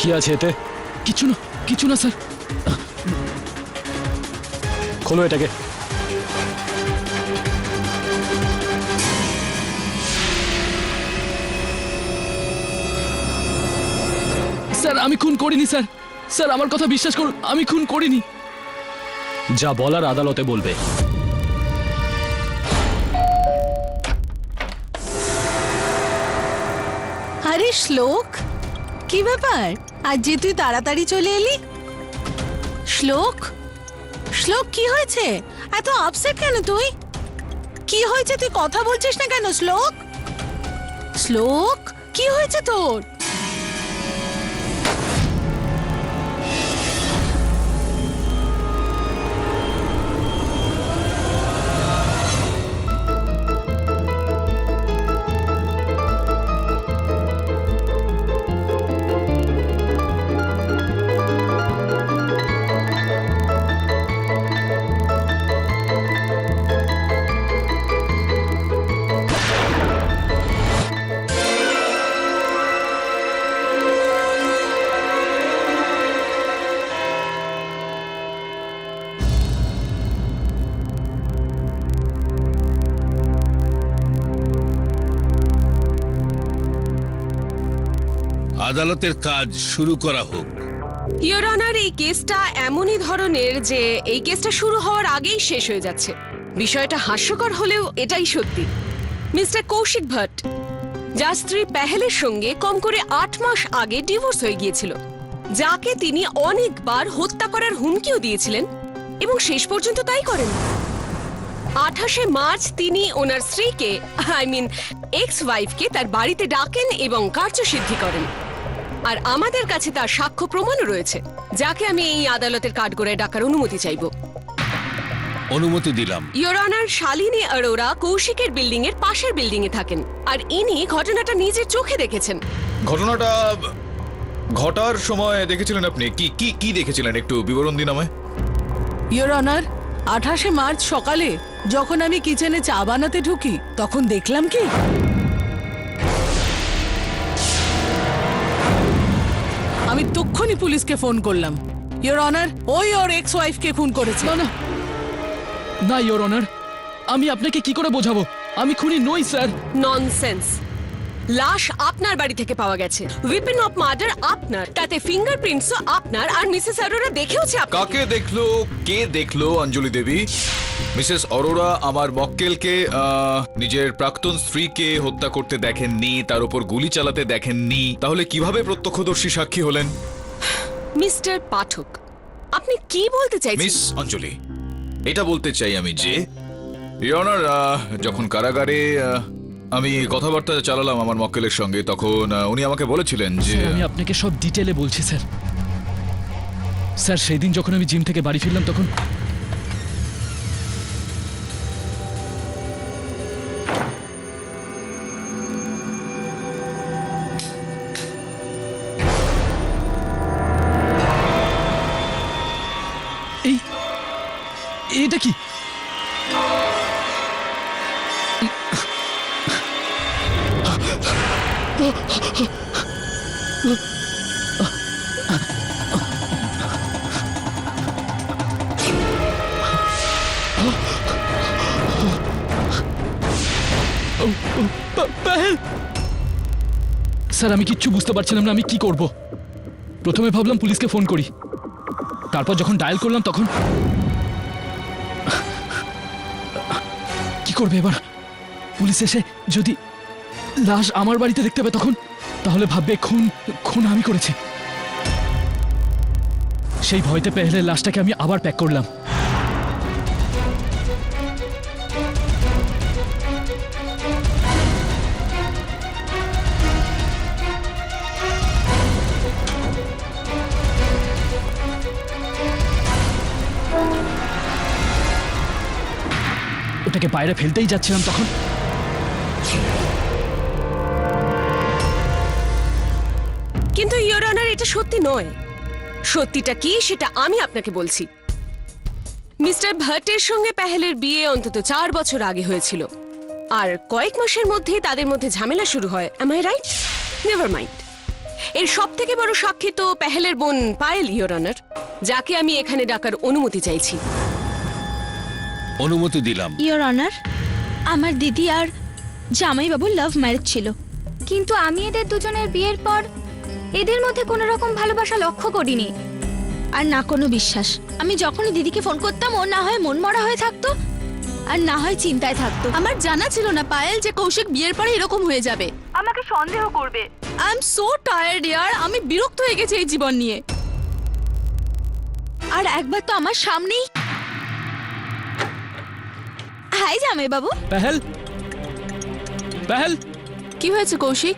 কি আছে এতে? কিছু না স্যার। খোলো এটাকে। স্যার আমি খুন করিনি স্যার। স্যার আমার কথা বিশ্বাস করুন, আমি খুন করিনি। যা বলার আদালতে বলবে। আরে শ্লোক, কি ব্যাপার আজ যে তুই তাড়াতাড়ি চলে এলি? শ্লোক, শ্লোক কি হয়েছে? এত আপসেট কেন তুই? কি হয়েছে, তুই কথা বলছিস না কেন? শ্লোক, শ্লোক কি হয়েছে তোর? আদালতের কাজ শুরু করা হোক। ইওর অনার, এই কেসটা এমনই ধরনের যে এই কেসটা শুরু হওয়ার আগেই শেষ হয়ে যাচ্ছে। বিষয়টা হাস্যকর হলেও এটাই সত্যি। মিস্টার কৌশিক ভট্ট, যার স্ত্রী পেহেলের সঙ্গে কম করে 8 মাস আগে ডিভোর্স হয়ে গিয়েছিল, যাকে তিনি অনেকবার হত্যা করার হুমকিও দিয়েছিলেন এবং শেষ পর্যন্ত তাই করেন। 28শে মার্চ তিনি ওনার স্ত্রীকে, এক্স ওয়াইফকে তার বাড়িতে ডাকেন এবং কার্যসিদ্ধি করেন। আর আমাদের কাছে তার সাক্ষ্য প্রমাণও রয়েছে, যাকে আমি এই আদালতের কাঠগড়ায় ডাকার অনুমতি চাইব। অনুমতি দিলাম। ইওর অনার, শালিনী অরোরা কৌশিকের বিল্ডিং এর পাশের বিল্ডিং এ থাকেন, আর ইনি ঘটনাটা নিজের চোখে দেখেছেন। ঘটনাটা ঘটার সময় দেখেছিলেন আপনি? কি কি কি দেখেছিলেন, একটু বিবরণ দিন আমায়। ইওর অনার, 28শে মার্চ সকালে যখন আমি কিচেনে চা বানাতে ঢুকি তখন দেখলাম কি, আমি তক্ষুনি পুলিশকে ফোন করলাম। ইওর অনার, ওই ওর এক্স ওয়াইফকে খুন করেছে। না ইওর অনার, আমি আপনাকে কি করে বোঝাবো? আমি খুনি নই স্যার। ননসেন্স। লাশ আপনার বাড়ি থেকে পাওয়া গেছে, উইপন অফ মার্ডার আপনার, তাতে ফিঙ্গারপ্রিন্টসও আপনার, আর মিসেস অরোরা দেখেওছে আপনাকে। কাকে দেখলো? কে দেখলো? অঞ্জলি দেবী, মিসেস অরোরা আমার মক্কেলকে নিজের প্রাক্তন স্ত্রীকে হত্যা করতে দেখেননি, তার উপর গুলি চালাতে দেখেননি। তাহলে কিভাবে প্রত্যক্ষদর্শী সাক্ষী হলেন? মিস্টার পাঠক, আপনি কি বলতে চাইছেন? মিস অঞ্জলি, এটা বলতে চাই আমি যে ইওর অনার, যখন কারাগারে আমি কথাবার্তা চালালাম আমার মক্কেলের সঙ্গে, তখন উনি আমাকে বলেছিলেন যে স্যার, আমি আপনাকে সব ডিটেলে বলছি স্যার। স্যার, সেই দিন যখন আমি জিম থেকে বাড়ি ফিরলাম তখন এটা কি? স্যার, আমি কিচ্ছু বুঝতে পারছিলাম না আমি কি করব। প্রথমে ভাবলাম পুলিশকে ফোন করি, তারপর যখন ডায়াল করলাম তখন কি করবে এবার? পুলিশ এসে যদি লাশ আমার বাড়িতে দেখতে পাবে তখন, তাহলে ভাববে খুন আমি করেছি। সেই ভয়তে পেহেলের লাশটাকে আমি আবার প্যাক করলাম। ওটাকে বাইরে ফেলতেই যাচ্ছিলাম তখন কিন্তু ইওর অনার, এটা সত্যি নয়। সত্যিটা কি সেটা আমি আপনাকে বলছি। মিস্টার ভট্টের সঙ্গে পেহেলের বিয়ে অন্তত 4 বছর আগে হয়েছিল, আর কয়েক মাসের মধ্যেই তাদের মধ্যে ঝামেলা শুরু হয়। Am I right? Never mind. এর সব থেকে বড় সাক্ষী তো পেহেলের বোন পায়েল, ইয়োর অনার, যাকে আমি এখানে ডাকার অনুমতি চাইছি। অনুমতি দিলাম। ইয়োর অনার, আমার দিদি আর জামাইবাবু লাভ ম্যারেজ ছিল, কিন্তু আমি এদের দুজনের বিয়ের পর এদের মধ্যে কোনো রকম ভালোবাসা লক্ষ্য করিনি। আর না কোনো বিশ্বাস। আমি যখনই দিদিকে ফোন করতাম ও না হয় মনমরা হয়ে থাকতো আর না হয় চিন্তায় থাকতো। আমার জানা ছিল না পায়েল যে কৌশিক বিয়ের পরে এরকম হয়ে যাবে। আমাকে সন্দেহ করবে। আই এম সো টায়ার্ড ইয়ার, আমি বিরক্ত হয়ে গেছি এই জীবন নিয়ে। আর একবার তো আমার সামনেই। হাই জামাইবাবু। পেহেল, পেহেল, কি হয়েছে কৌশিক?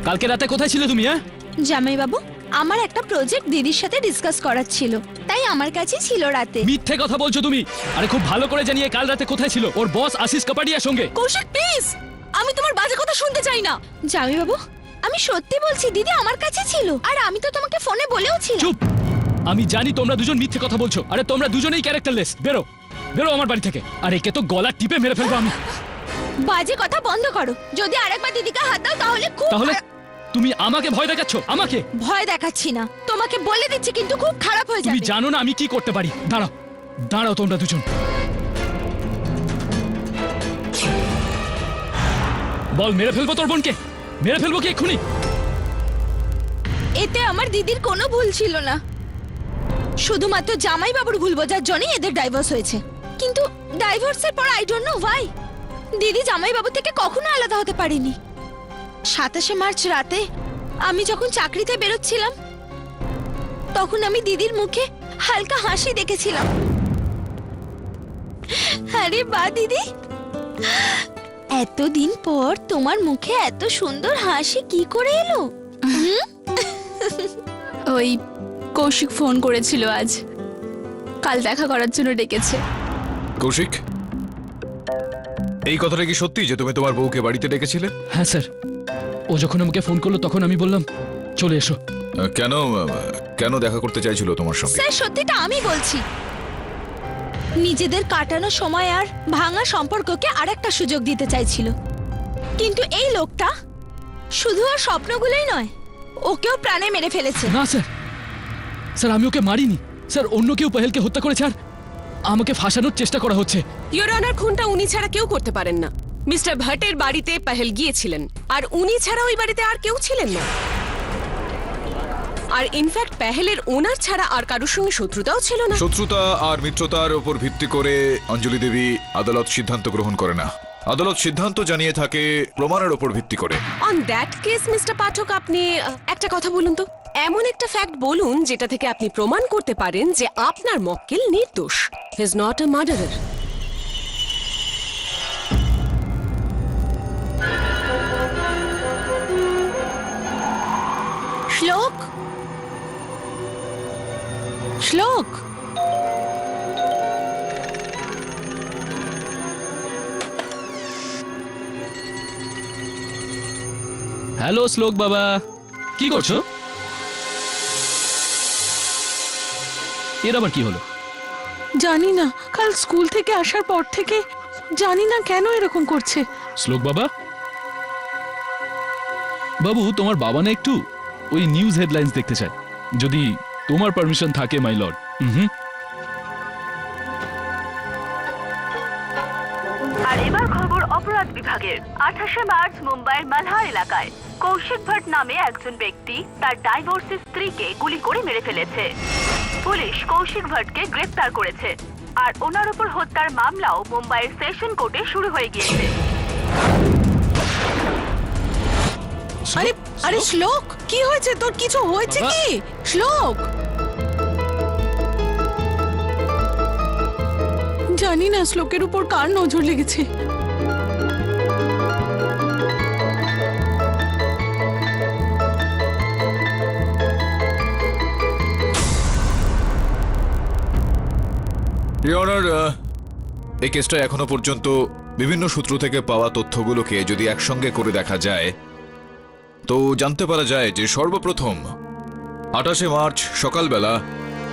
কালকে রাতে কোথায় ছিলে তুমি? হ্যাঁ, জামাইবাবু, আমার একটা প্রজেক্ট দিদির সাথে ডিসকাস করার ছিল, তাই আমার কাছে ছিল রাতে। মিথ্যে কথা বলছো তুমি। আরে খুব ভালো করে জানিয়ে কাল রাতে কোথায় ছিল ওর বস আশিস কাপাডিয়ার সঙ্গে। কৌশিক প্লিজ, আমি তোমার বাজে কথা শুনতে চাই না। জামাইবাবু, আমি সত্যি বলছি দিদি আমার কাছে ছিল, আর আমি তো তোমাকে ফোনে বলেও ছিলাম। চুপ! আমি জানি তোমরা দুজন মিথ্যে কথা বলছো। আরে তোমরা দুজনেই ক্যারেক্টারলেস। বেরো, বেরো আমার বাড়ি থেকে। আর একে তো গলা টিপে মেরে ফেলবো আমি। বাজে কথা বন্ধ করো। যদি আরেকবার দিদিকে হাত দাও তাহলে খুব তাহলে খারাপ- তুমি আমাকে ভয় দেখাচ্ছ? আমাকে ভয় দেখাচ্ছি না, তোমাকে বলে দিচ্ছি, কিন্তু খুব খারাপ হয়ে তুমি যাবে। জানো না আমি কি করতে পারি। দাঁড়াও, দাঁড়াও তোমরা দুজন। বল, মেরে ফেলবো তোর বোনকে? মেরে ফেলবো কি এক্ষুনি? এতে আমার দিদির কোনো ভুল ছিল না, শুধুমাত্র জামাইবাবুর ভুল বোঝার জন্যই এদের ডাইভোর্স হয়েছে। কিন্তু ডাইভোর্সের পর আই ডোন্ট নো ওয়াই দিদি জামাইবাবু থেকে কখনো আলাদা হতে পারেনি। 27শে মার্চ রাতে আমি যখন চাকরিতে বেরোচ্ছিলাম তখন আমি দিদির মুখে হালকা হাসি দেখেছিলাম। আরে বা দিদি, এতদিন পর তোমার মুখে এত সুন্দর হাসি কি করে এলো? ওই কৌশিক ফোন করেছিল আজ, কাল দেখা করার জন্য ডেকেছে। কৌশিক, এই কথাটা কি সত্যি যে তুমি তোমার বউকে বাড়িতে ডেকেছিলে? হ্যাঁ স্যার, ও যখন আমাকে ফোন করলো তখন আমি বললাম চলে এসো। কেন কেন দেখা করতে চাইছিল তোমার সঙ্গে? স্যার সত্যিটা আমি বলছি, নিজেদের কাটানো সময় আর ভাঙা সম্পর্ককে আরেকটা সুযোগ দিতে চাইছিল। কিন্তু এই লোকটা শুধু আর স্বপ্নগুলোই নয়, ওকেও প্রাণে মেরে ফেলেছে। না স্যার, স্যার আমি ওকে মারিনি স্যার। অন্য কেউ পেহেলকে হত্যা করেছে আর আমাকে ফাঁসানোর চেষ্টা করা হচ্ছে। ইয়োর অনার, খুনটা উনি ছাড়া কেউ করতে পারেন না। মিস্টার ভট্টের বাড়িতে পেহেল গিয়েছিলেন, আর উনি ছাড়া ওই বাড়িতে আর কেউ ছিলেন না। আর ইনফ্যাক্ট পেহেলের ওনার ছাড়া আর কারোর সঙ্গে শত্রুতাও ছিল না। শত্রুতা আর মিত্রতার উপর ভিত্তি করে অঞ্জলি দেবী আদালত সিদ্ধান্ত গ্রহণ করে না। আদালত সিদ্ধান্ত জানিয়ে থাকে প্রমাণের উপর ভিত্তি করে। অন দ্যাট কেস মিস্টার পাঠক, আপনি একটা কথা বলুন তো, এমন একটা ফ্যাক্ট বলুন যেটা থেকে আপনি প্রমাণ করতে পারেন যে আপনার মক্কেল নির্দোষ। He is not a murderer. শ্লোক, শ্লোক, হ্যালো শ্লোক বাবা, কি করছো? এর আবার কি হলো? জানি না, কাল স্কুল থেকে আসার পর থেকে জানি না কেন এরকম করছে। শ্লোক বাবা, বাবু তোমার বাবা না একটু ওই নিউজ হেডলাইন্স দেখতে চায়, যদি তোমার পারমিশন থাকে মাই লর্ড। আর এবার খবর অপরাধ বিভাগের। 28শে মার্চ মুম্বাইয়ের মালহার এলাকায় কৌশিক ভট্ট নামে একজন ব্যক্তি তার ডাইভোর্সি স্ত্রীকে গুলি করে মেরে ফেলেছে। পুলিশ কৌশিক ভট্টকে গ্রেফতার করেছে, আর ওনার উপর হত্যার মামলাও মুম্বাইয়ের সেশন কোর্টে শুরু হয়ে গিয়েছে। আরে আরে শ্লোক, কি হয়েছে তোর? কিছু হয়েছে বাবা। কি শ্লোক? জানি না শ্লোকের উপর কার নজর লেগেছে। ইয়োর অনার, এই কেসটা এখনো পর্যন্ত বিভিন্ন সূত্র থেকে পাওয়া তথ্যগুলোকে যদি একসঙ্গে করে দেখা যায় তো জানতে পারা যায় যে সর্বপ্রথম 28শে মার্চ সকালবেলা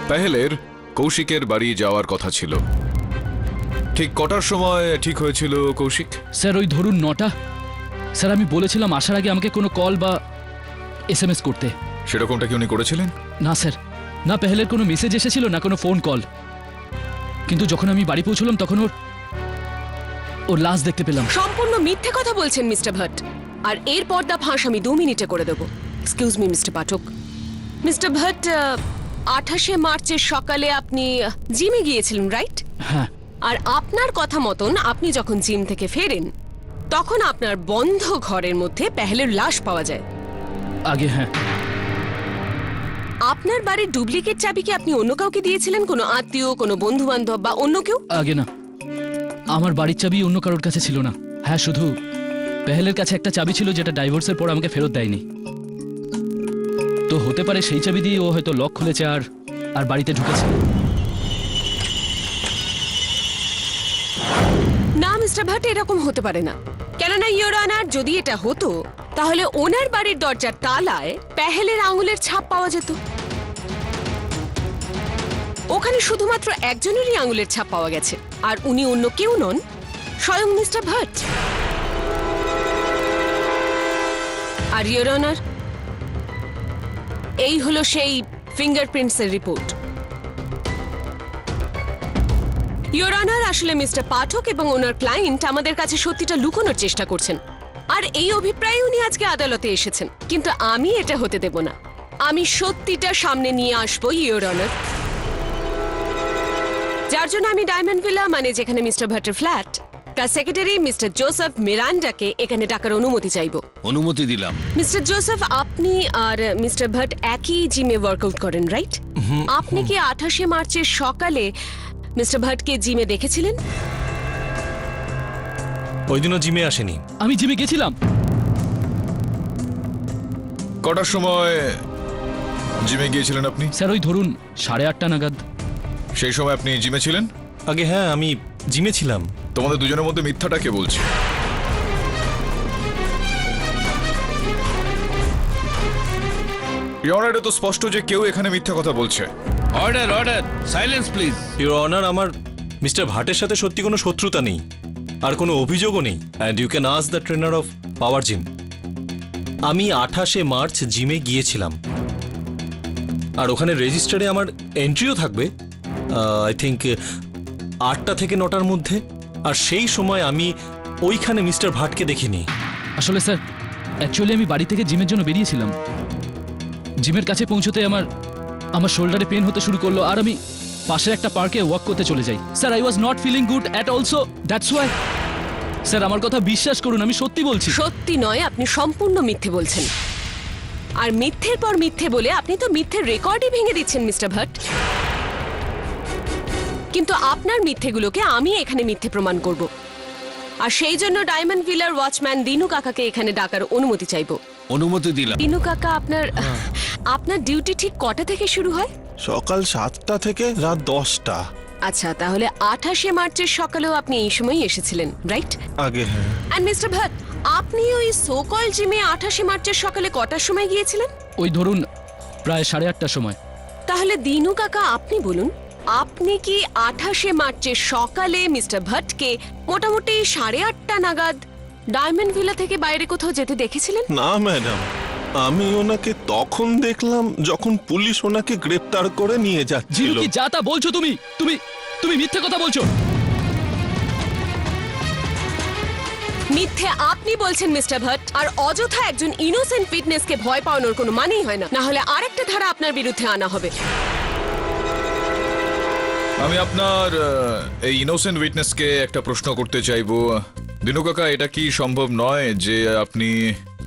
পেহেলের কৌশিকের বাড়ি যাওয়ার কথা ছিল। ঠিক কটার সময় ঠিক হয়েছিল কৌশিক? স্যার ওই ধরুন 9টা। স্যার আমি বলেছিলাম আসার আগে আমাকে কোনো কল বা এসএমএস করতে। সেরকমটা কি উনি করেছিলেন? না স্যার, না পেহেলের কোনো মেসেজ এসেছিল না কোনো ফোন কল। কিন্তু যখন আমি বাড়ি পৌঁছলাম তখন ওর লাশ দেখতে পেলাম। সম্পূর্ণ মিথ্যে কথা বলছেন মিস্টার ভট্ট। আর এর পর্দা ফাঁস আমি 2 মিনিটে করে দেবো। এক্সকিউজ মি মিস্টার পাঠক। মিস্টার ভট্ট, 28শে মার্চের সকালে আপনি জিমে গিয়েছিলেন, রাইট? হ্যাঁ। আর আপনার কথা মতন আপনি যখন জিম থেকে ফেরেন তখন আপনার বন্ধ ঘরের মধ্যে পেহেলের লাশ পাওয়া যায়। আগে হ্যাঁ। আপনার বাড়ির ডুপ্লিকেট চাবি কি আপনি অন্য কাউকে দিয়েছিলেন? কোনো আত্মীয়, কোনো বন্ধু বান্ধব বা অন্য কেউ? আগে না, আমার বাড়ির চাবি অন্য কারোর কাছে ছিল না। হ্যাঁ, শুধু পেহেলের কাছে একটা চাবি ছিল যেটা ডাইভোর্সের পর আমাকে ফেরত দেয়নি। তো হতে পারে সেই চাবি দিয়ে ও হয়তো লক খুলেছে আর বাড়িতে ঢুকেছে। না মিস্টার ভট্ট, এরকম হতে পারে না। কেননা ইয়োর অনার, যদি এটা হতো তাহলে ওনার বাড়ির দরজার তালায় পেহেলের আঙুলের ছাপ পাওয়া যেত। ওখানে শুধুমাত্র একজনেরই আঙুলের ছাপ পাওয়া গেছে, আর উনি অন্য কেউ নন, স্বয়ং মিস্টার ভট্ট। আর ইয়োর অনার, এই হলো সেই ফিঙ্গারপ্রিন্টসের রিপোর্ট। ইয়োর অনার, আসলে মিস্টার পাঠক এবং ওনার ক্লায়েন্ট আমাদের কাছে সত্যিটা লুকোনোর চেষ্টা করছেন, আর এই অভিপ্রায়ে উনি আজকে আদালতে এসেছেন। কিন্তু আমি এটা হতে দেব না। আমি সত্যিটা সামনে নিয়ে আসবো ইয়োর অনার, যার জন্য আমি ডায়মন্ড ভিলা, মানে যেখানে মিস্টার ভট্টের ফ্ল্যাট, তার সেক্রেটারি মিস্টার জোসেফ মিরান্ডাকে এখানে ডাকার অনুমতি চাইবো। অনুমতি দিলাম। মিস্টার জোসেফ, আপনি আর মিস্টার ভট্ট একই জিমে ওয়ার্কআউট করেন, রাইট? আপনি কি 28শে মার্চের সকালে মিস্টার ভট্টকে জিমে দেখেছিলেন? ওই দিনও জিমে আসেনি। আমি জিমে গেছিলাম। কটার সময় জিমে গিয়েছিলেন আপনি? স্যার, ওই ধরুন 8:30 নাগাদ। সেই সময় আপনি জিমে ছিলেন? আগে হ্যাঁ, আমি জিমে ছিলাম। তোমাদের দুজনের মধ্যে মিথ্যাটা কে বলছে? এটা তো স্পষ্ট যে কেউ এখানে মিথ্যা কথা বলছে। Order, order, silence please. Your honour, আমার মিস্টার ভাটের সাথে সত্যি কোনো শত্রুতা নেই, আর কোনো অভিযোগও নেই। And you can ask the trainer of power gym. আমি 28শে মার্চ জিমে গিয়েছিলাম, আর ওখানে রেজিস্টারে আমার এন্ট্রিও থাকবে আই থিঙ্ক 8টা থেকে 9টার মধ্যে। আর সেই সময় আমি ওইখানে মিস্টার ভাটকে দেখিনি। আসলে স্যার, অ্যাকচুয়ালি আমি বাড়ি থেকে জিমের জন্য বেরিয়েছিলাম। জিমের কাছে পৌঁছতে আমার শোল্ডারে পেন হতে শুরু করলো, আর আমি পাশের একটা পার্কে ওয়াক করতে চলে যাই। Sir, I was not feeling good at also, that's why. Sir, আমার কথা বিশ্বাস করুন, আমি সত্যি বলছি। সত্যি নয়, আপনি সম্পূর্ণ মিথ্যে বলছেন। আর মিথ্যের পর মিথ্যে বলে আপনি তো মিথ্যের রেকর্ডই ভেঙে দিচ্ছেন মিস্টার ভট্ট। কিন্তু আপনার মিথ্যেগুলোকে আমি এখানে মিথ্যে প্রমাণ করব, আর সেই জন্য ডায়মন্ড ভিলার ওয়াচম্যান দিনু কাকাকে এখানে ডাকার অনুমতি চাইবো। অনুমতি দিলাম। দিনু কাকা, আপনার ডিউটি ঠিক কটা থেকে শুরু হয়? সকাল 7টা থেকে রাত 10টা। আচ্ছা, তাহলে 28শে মার্চের সকালেও আপনি এই সময়ই এসেছিলেন, রাইট? আগে হ্যাঁ। এন্ড মিস্টার ভট্ট, আপনি ওই সোকল জিমে 28শে মার্চের সকালে কটার সময় গিয়েছিলেন? ওই ধরুন প্রায় 8:30টার সময়। তাহলে দিনু কাকা, আপনি বলুন, আপনি কি 28শে মার্চের সকালে মিস্টার ভট্টকে মোটামুটি 8:30 নাগাদ ডায়মন্ড ভিলা থেকে বাইরে কোথাও যেতে দেখেছিলেন? না ম্যাডাম, আমি ওনাকে তখন দেখলাম যখন পুলিশ ওনাকে গ্রেপ্তার করে নিয়ে জিনু, যাচ্ছিল। কি যা তা বলছো তুমি? তুমি মিথ্যে কথা বলছো। মিথ্যে আপনি বলছেন মিস্টার ভট্ট, আর অযথা একজন ইনোসেন্ট ফিটনেসকে ভয় পাওয়ানোর কোনো মানেই হয় না, না হলে আরেকটা ধারা আপনার বিরুদ্ধে আনা হবে। আমি আপনার এই ইনোসেন্ট উইটনেসকে একটা প্রশ্ন করতে চাইবো। দিনু কাকা, এটা কি সম্ভব নয় যে আপনি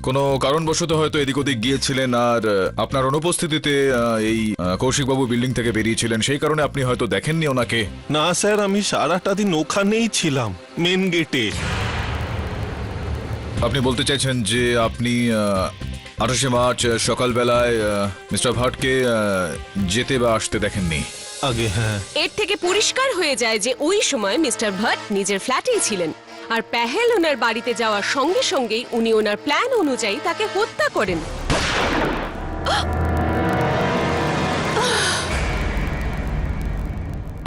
কোনো কারণবশত হয়তো এদিক ওদিক গিয়েছিলেন, আর আপনার অনুপস্থিতিতে এই কৌশিকবাবু বিল্ডিং থেকে বেরিয়েছিলেন, সেই কারণে আপনি হয়তো দেখেননি ওনাকে? না স্যার, আমি সারাটা দিন ওখানেই ছিলাম, মেন গেটে। আপনি বলতে চাইছেন যে আপনি 28শে মার্চ সকালবেলায় মিস্টার ভাটকে যেতে বা আসতে দেখেননি? আগে হ্যাঁ। এর থেকে পরিষ্কার হয়ে যায় যে ওই সময় মিস্টার ভট্ট নিজের ফ্ল্যাটেই ছিলেন, আর পেহেল ওনার বাড়িতে যাওয়ার সঙ্গে সঙ্গেই উনি ওনার প্ল্যান অনুযায়ী তাকে হত্যা করেন।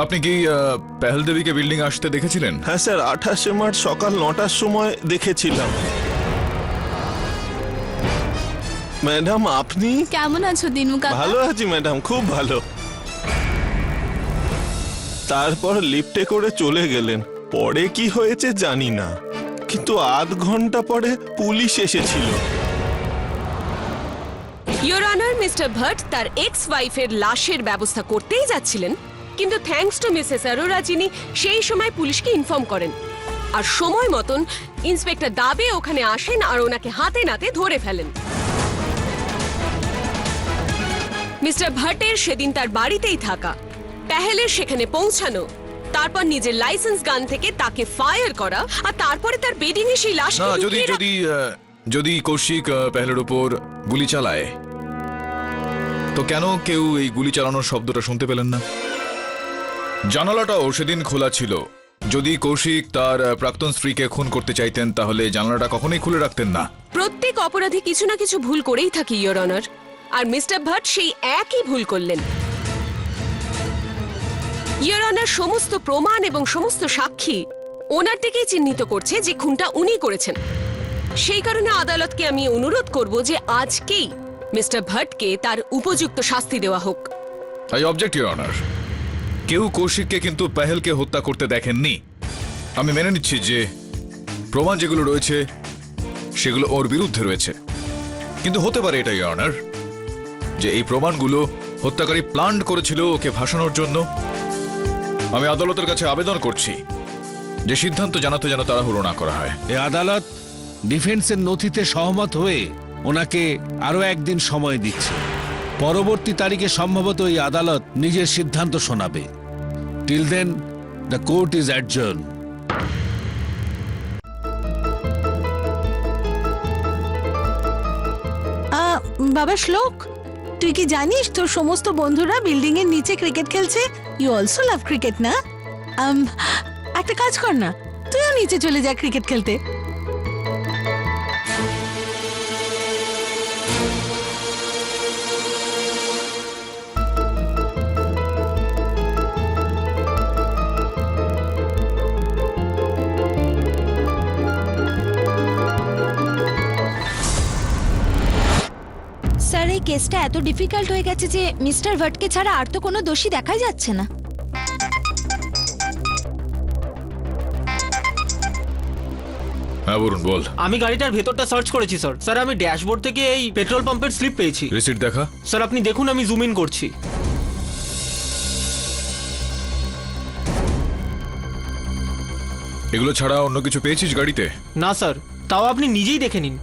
আপনি কি পেহেল দেবীকে বিল্ডিং আসতে দেখেছিলেন? হ্যাঁ স্যার, 28শে মার্চ সকাল 9টার সময় দেখেছিলাম। ম্যাডাম আপনি? কেমন আছো দিনু কাকা? ভালো আছি ম্যাডাম, খুব ভালো। তারপর লিফটে করে চলে গেলেন। পরে কি হয়েছে জানি না, কিন্তু আধ ঘন্টা পরে পুলিশ এসেছিল। ইয়োর অনার, মিস্টার ভট্ট তার এক্স ওয়াইফের লাশের ব্যবস্থা করতেই যাচ্ছিলেন, কিন্তু থ্যাঙ্কস টু মিসেস অরোরা যিনি সেই সময় পুলিশকে ইনফর্ম করেন আর সময় মতন ইন্সপেক্টর দাবে ওখানে আসেন আর ওনাকে হাতে নাতে ধরে ফেলেন। মিস্টার ভট্টের সেদিন তার বাড়িতেই থাকা, পেহেলের সেখানে পৌঁছানো, তারপর নিজের লাইসেন্স গান থেকে তাকে ফায়ার করা আর তারপরে তার বেডিং এ সেই লাশ না, যদি কৌশিক পেহলের উপর গুলি চালায়, তো কেন কেউ এই গুলি চালানোর শব্দটা শুনতে পেলেন না? জানালাটাও সেদিন খোলা ছিল। যদি কৌশিক তার প্রাক্তন স্ত্রীকে খুন করতে চাইতেন তাহলে জানালাটা কখনোই খুলে রাখতেন না। প্রত্যেক অপরাধী কিছু না কিছু ভুল করেই থাকে ইয়োর অনার, আর মিস্টার ভট্ট সেই একই ভুল করলেন। ইয়োর অনার, সমস্ত প্রমাণ এবং সমস্ত সাক্ষী ওনার থেকেই চিহ্নিত করছে যে খুনটা উনি করেছেন। সেই কারণে আদালতকে আমি অনুরোধ করব যে আজকেই মিস্টার ভট্টকে তার উপযুক্ত শাস্তি দেওয়া হোক। I object your honour. কেউ কৌশিককে কিন্তু পেহেলকে হত্যা করতে দেখেননি। আমি মেনে নিচ্ছি যে প্রমাণ যেগুলো রয়েছে সেগুলো ওর বিরুদ্ধে রয়েছে, কিন্তু হতে পারে এটা ইওর অনার যে এই প্রমাণগুলো হত্যাকারী প্ল্যান করেছিল ওকে ভাসানোর জন্য। আমি আদালতের কাছে আবেদন করছি যে সিদ্ধান্ত জানাতে যেন তাড়াহুড়ো না করা হয়। এই আদালত ডিফেন্সের নথিতে সহমত হয়ে ওনাকে আরো একদিন সময় দিচ্ছে। পরবর্তী তারিখে সম্ভবত এই আদালত নিজের সিদ্ধান্ত শোনাবে। Till then the court is adjourn. বাবা শ্লোক, তুই কি জানিস তোর সমস্ত বন্ধুরা বিল্ডিং এর নিচে ক্রিকেট খেলছে? ইউ অলসো লাভ ক্রিকেট না? একটা কাজ কর না, তুইও নিচে চলে যা ক্রিকেট খেলতে। স্যার, এই কেসটা এত ডিফিকাল্ট হয়ে গেছে যে মিস্টার ভট্টকে ছাড়া আর তো কোনো দোষী দেখাই যাচ্ছে না। হ্যাঁ বলুন, বল। আমি গাড়িটার ভেতরটা সার্চ করেছি স্যার। স্যার, আমি ড্যাশবোর্ড থেকে এই পেট্রোল পাম্পের স্লিপ পেয়েছি। রিসিট দেখা। স্যার আপনি দেখুন, আমি জুম ইন করছি। এগুলো ছাড়া অন্য কিছু পেয়েছিস গাড়িতে? না স্যার, তাও আপনি নিজেই দেখে নিন।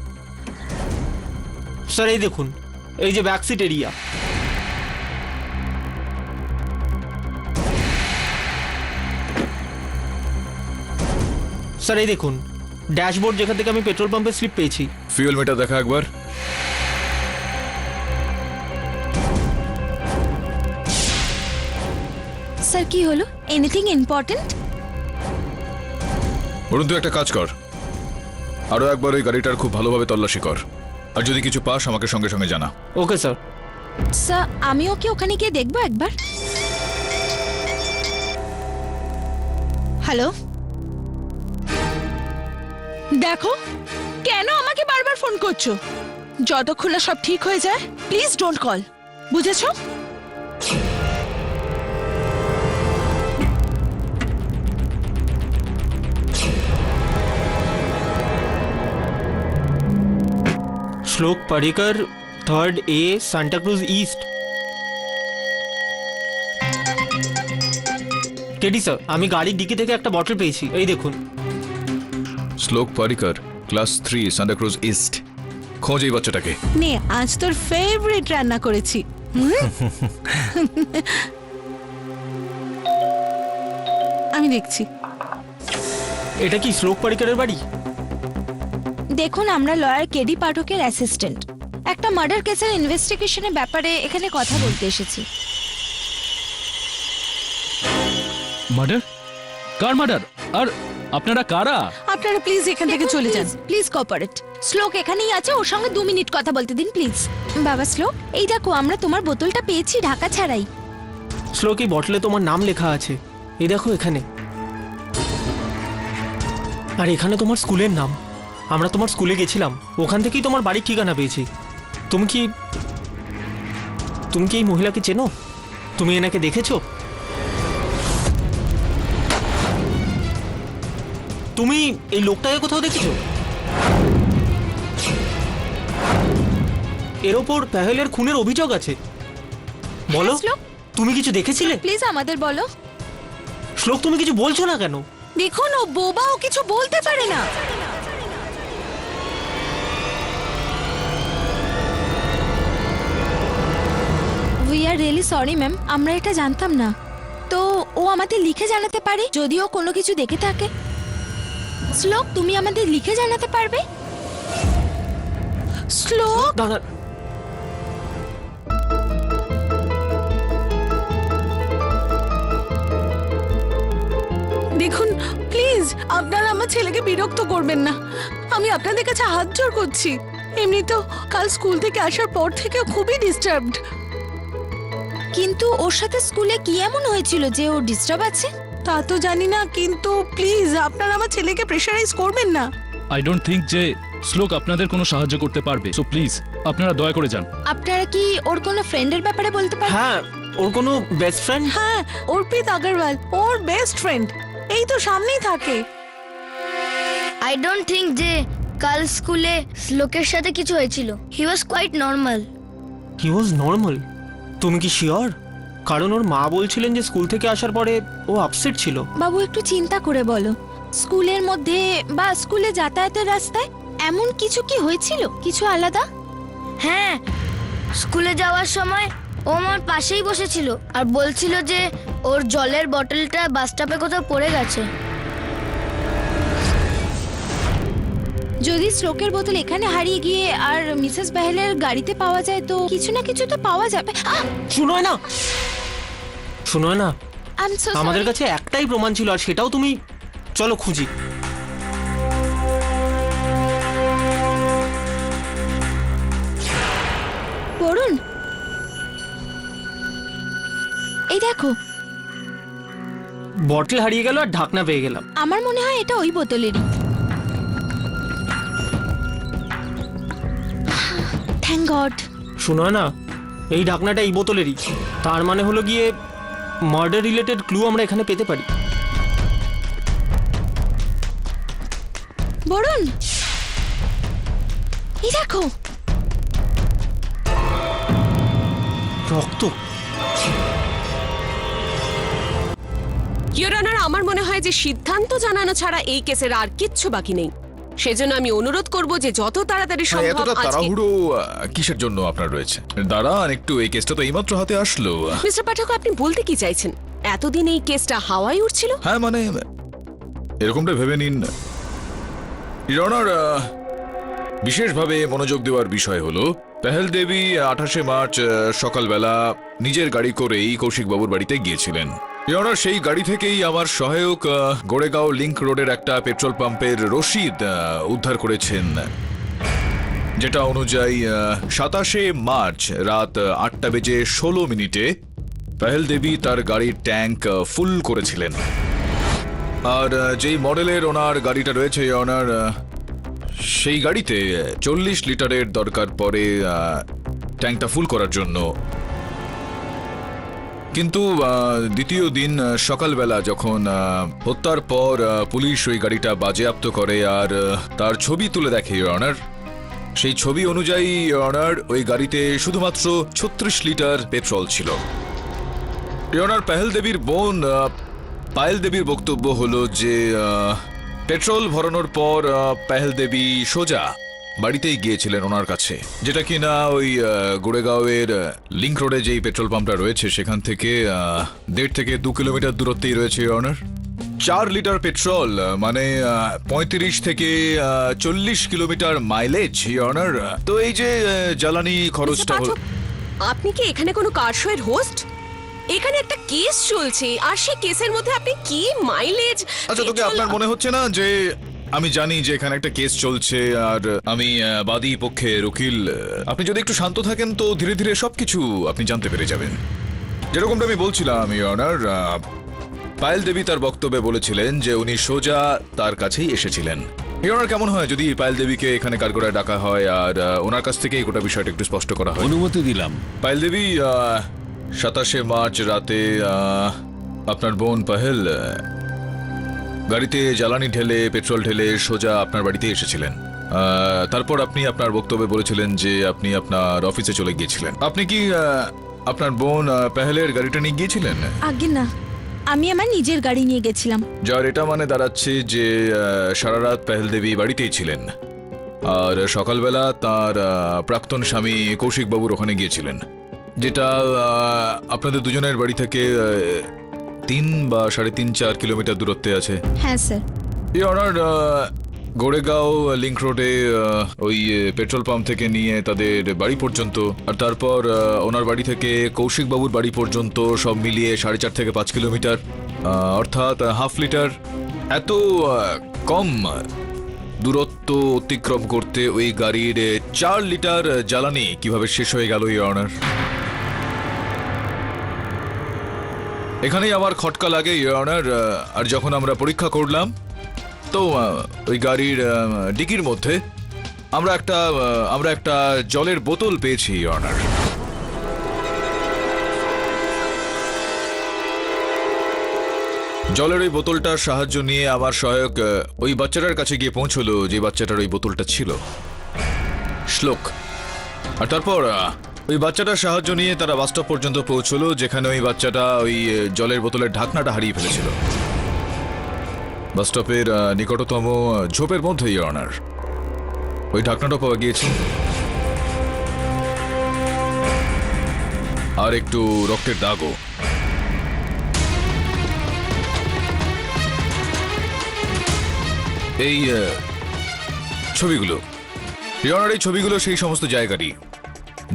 স্যার এই দেখুন, এই যে ব্যাক সিট এরিয়া। স্যার এই দেখুন ড্যাশবোর্ড, যেখান থেকে আমি পেট্রোল পাম্পের স্লিপ পেয়েছি। ফিউল মিটার দেখা একবার। স্যার কি হলো? Anything important? বলুন, তুই একটা কাজ কর, আরো একবার ওই গাড়িটার খুব ভালোভাবে তল্লাশি কর, আর যদি কিছু পাস আমাকে সঙ্গে সঙ্গে জানা। Okay sir. স্যার, আমিও কি ওখানে গিয়ে দেখবো একবার? হ্যালো, দেখো, কেন আমাকে বারবার ফোন করছো? যতক্ষণ না সব ঠিক হয়ে যায় প্লিজ ডোন্ট কল, বুঝেছো? Shlok Parikar, 3rd A, Santa Cruz east. KD sir, আমি গাড়ির ডিকি থেকে একটা বটল পেয়েছি, এই দেখুন। শ্লোক পারিকার, ক্লাস 3, সান্টা ক্রুজ ইস্ট। খোঁজ এই বাচ্চাটাকে। নে, আজ তোর ফেভারিট রান্না করেছি। আমি দেখছি। এটা কি শ্লোক পারিকারের বাড়ি? দেখুন, আমরা লয়ার কেডি পাঠকের অ্যাসিস্ট্যান্ট। একটা মার্ডার কেসের ইনভেস্টিগেশনের ব্যাপারে এখানে কথা বলতে এসেছি। মার্ডার? কার মার্ডার? আর আপনারা কারা? আপনারা প্লিজ এখান থেকে চলে যান। Please cooperate. শ্লোক এখানেই আছে, ওর সঙ্গে 2 মিনিট কথা বলতে দিন প্লিজ। বাবা শ্লোক, এই দেখো, আমরা তোমার বোতলটা পেয়েছি ঢাকা ছাড়াই। শ্লোক, এই বটলে তোমার নাম লেখা আছে, এই দেখো এখানে। আর এখানে তোমার স্কুলের নাম। আমরা তোমার স্কুলে গেছিলাম, ওখান থেকেই তোমার বাড়ির ঠিকানা পেয়েছি। তুমি কি এই মহিলাকে চেনো? তুমি এনাকে দেখেছো? তুমি এই লোকটাকে কোথাও দেখেছো? এর ওপর পাহেলের খুনের অভিযোগ আছে। বলো, হ্যাঁ, শ্লোক। তুমি কিছু দেখেছিলে? প্লিজ আমাদের বলো। শ্লোক, তুমি কিছু বলছো না কেন? দেখুন, ও বোবা, ও কিছু বলতে পারে না। We are really sorry ma'am, আমরা এটা জানতাম না। তো ও আমাদের লিখে জানাতে পারে যদি ও কোনো কিছু দেখে থাকে। শ্লোক, তুমি আমাদের লিখে জানাতে পারবে? শ্লোক, দাঁড়া, দেখুন প্লিজ, আপনারা আমার ছেলেকে বিরক্ত করবেন না। আমি আপনাদের কাছে হাত জোড় করছি। এমনি তো কাল স্কুল থেকে আসার পর থেকে ও খুবই ডিস্টার্বড। কিন্তু ওর সাথে স্কুলে কি এমন হয়েছিল যে ও ডিস্টার্ব আছে? তা তো জানি না, কিন্তু প্লিজ আপনারা আমার ছেলেকে প্রেশারাইজ করবেন না। আই ডোন্ট থিঙ্ক যে শ্লোক আপনাদের কোনো সাহায্য করতে পারবে, সো প্লিজ আপনারা দয়া করে যান। আপনারা কি ওর কোনো ফ্রেন্ডের ব্যাপারে বলতে পারেন? হ্যাঁ, ওর কোনো বেস্ট ফ্রেন্ড? হ্যাঁ, অর্পিত আগরওয়াল ওর বেস্ট ফ্রেন্ড, এই তো সামনেই থাকে। আই ডোন্ট থিঙ্ক যে কাল স্কুলে শ্লোকের সাথে কিছু হয়েছিল। He was quite normal. He was normal? তুমি কি শিওর? কারণ ওর মা বলছিলেন যে স্কুল থেকে আসার পরে ও আপসেট ছিল। বাবু, একটু চিন্তা করে বলো, স্কুলের মধ্যে বা স্কুলে যাতায়াতের রাস্তায় এমন কিছু কি হয়েছিল, কিছু আলাদা? হ্যাঁ, স্কুলে যাওয়ার সময় ও আমার পাশেই বসেছিল আর বলছিল যে ওর জলের বটলটা বাস স্টপে কোথাও পড়ে গেছে। যদি শ্লোকের বোতল এখানে হারিয়ে গিয়ে আর মিসেস বাহেলের গাড়িতে পাওয়া যায় তো কিছু না কিছু তো পাওয়া যাবে। শুনোয় না, শুনোয় না, আই এম সো আমাদের সরি। কাছে একটাই প্রমাণ ছিল আর সেটাও তুমি, চলো খুঁজি। বরুণ, এই দেখো, বটল হারিয়ে গেল আর ঢাকনা পেয়ে গেলাম। আমার মনে হয় এটা ওই বোতলেরই। Thank god. শুনোয় না, এই ঢাকনাটা এই বোতলেরই। তার মানে হলো গিয়ে মার্ডার রিলেটেড ক্লু আমরা এখানে পেতে পারি। বরুণ, এই দেখো, রক্ত। ইয়োর অনার, আমার মনে হয় যে সিদ্ধান্ত জানানো ছাড়া এই কেসের আর কিচ্ছু বাকি নেই। সেজন্য আমি অনুরোধ করব যে যত তাড়াতাড়ি সম্ভব এতটা আজকে। তাড়াহুড়ো কিসের জন্য আপনার রয়েছে? দাঁড়ান একটু, এই কেসটা তো এইমাত্র হাতে আসলো। মিস্টার পাঠক, আপনি বলতে কি চাইছেন? এতদিন এই কেসটা হাওয়ায় উঠছিল। হ্যাঁ মানে এরকমটা ভেবে নিন। ইয়োর অনার, বিশেষভাবে মনোযোগ দেওয়ার বিষয় হলো পেহেল দেবী 28শে মার্চ সকালবেলা নিজের গাড়ি করেই কৌশিক বাবুর বাড়িতে গিয়েছিলেন। ইয়োর অনার, সেই গাড়ি থেকেই আমার সহায়ক গোড়েগাঁও লিংক রোডের একটা পেট্রোল পাম্পের রসিদ উদ্ধার করেছেন, যেটা অনুযায়ী 27শে মার্চ রাত 8:16 পেহেল দেবী তার গাড়ির ট্যাঙ্ক ফুল করেছিলেন। আর যেই মডেলের ওনার গাড়িটা রয়েছে ওনার, সেই গাড়িতে 40 লিটারের দরকার পড়ে ট্যাঙ্কটা ফুল করার জন্য। কিন্তু দ্বিতীয় দিন সকালবেলা যখন হত্যার পর পুলিশ ওই গাড়িটা বাজেয়াপ্ত করে আর তার ছবি তুলে দেখে অনার, সেই ছবি অনুযায়ী অনার ওই গাড়িতে শুধুমাত্র 36 লিটার পেট্রোল ছিল। অনার, পেহেল দেবীর বোন পায়েল দেবীর বক্তব্য হলো যে পেট্রোল ভরানোর পর পেহেল দেবী সোজা বাড়িতেই গিয়েছিলেন ওনার কাছে, যেটা কিনা ওই গোড়েগাঁওয়ের লিংক রোডে যেই পেট্রোল পাম্পটা রয়েছে সেখান থেকে 1.5 থেকে 2 কিলোমিটার দূরত্বেই রয়েছে অনার। 4 লিটার পেট্রোল মানে 35 থেকে 40 কিলোমিটার মাইলেজ অনার। তো এই যে জ্বালানি খরচটা হলো। পাঠক, আপনি কি এখানে কোনো কার শোয়ের হোস্ট? এখানে একটা কেস চলছে আর সেই কেসের মধ্যে আপনি কি মাইলেজ? আচ্ছা, তোকে আপনার মনে হচ্ছে না যে আমি জানি যে এখানে একটা কেস চলছে আর আমি বাদী পক্ষের উকিল? আপনি যদি একটু শান্ত থাকেন তো ধীরে ধীরে সবকিছু আপনি জানতে পেরে যাবেন। যেরকমটা আমি বলছিলাম অনার, পায়েল দেবী তার বক্তব্যে বলেছিলেন যে উনি সোজা তার কাছেই এসেছিলেন ওনার কেমন হয় যদি পায়েল দেবীকে এখানে কাঠগড়ায় ডাকা হয় আর ওনার কাছ থেকে এই গোটা বিষয়টা একটু স্পষ্ট করা হয়? অনুমতি দিলাম। পায়েল দেবী, 27শে মার্চ রাতে আপনার বোন পাহেল গাড়িতে জ্বালানি ঢেলে পেট্রোল ঢেলে সোজা আপনার বাড়িতে এসেছিলেন। তারপর আপনি আপনার বক্তব্যে বলেছিলেন যে আপনি আপনার অফিসে চলে গিয়েছিলেন। আপনি কি আপনার বোন পাহেলের গাড়িটা নিয়ে গিয়েছিলেন? আগে না, আমি আমার নিজের গাড়ি নিয়ে গেছিলাম। যার এটা মানে দাঁড়াচ্ছে যে সারা রাত পাহেল দেবী বাড়িতেই ছিলেন আর সকালবেলা তার প্রাক্তন স্বামী কৌশিক বাবুর ওখানে গিয়েছিলেন, যেটা আপনাদের দুজনের বাড়ি থেকে 3 বা 3.5-4 কিলোমিটার দূরত্বে আছে। হ্যাঁ স্যার। ওনার গোড়েগাঁও লিংক রোডে ওই পেট্রোল পাম্প থেকে নিয়ে তাদের বাড়ি পর্যন্ত আর তারপর ওনার বাড়ি থেকে কৌশিক বাবুর বাড়ি পর্যন্ত সব মিলিয়ে 4.5 থেকে 5 কিলোমিটার, অর্থাৎ হাফ লিটার। এত কম দূরত্ব অতিক্রম করতে ওই গাড়ির 4 লিটার জ্বালানি কিভাবে শেষ হয়ে গেল ওনার? এখানেই আমার খটকা লাগে ওনার। আর যখন আমরা পরীক্ষা করলাম তো ওই গাড়ির ডিকির মধ্যে আমরা একটা জলের বোতল পেয়েছি অনার। জলের ওই বোতলটার সাহায্য নিয়ে আমার সহায়ক ওই বাচ্চাটার কাছে গিয়ে পৌঁছলো যে বাচ্চাটার ওই বোতলটা ছিল, শ্লোক। আর তারপর ওই বাচ্চাটার সাহায্য নিয়ে তারা বাসস্টপ পর্যন্ত পৌঁছলো, যেখানে ওই বাচ্চাটা ওই জলের বোতলের ঢাকনাটা হারিয়ে ফেলেছিল। বাসস্টপের নিকটতম ঝোপের মধ্যেই অনার ওই ঢাকনাটা পাওয়া গিয়েছে আর একটু রক্তের দাগও। এই ছবিগুলো অনার, এই ছবিগুলো সেই সমস্ত জায়গারই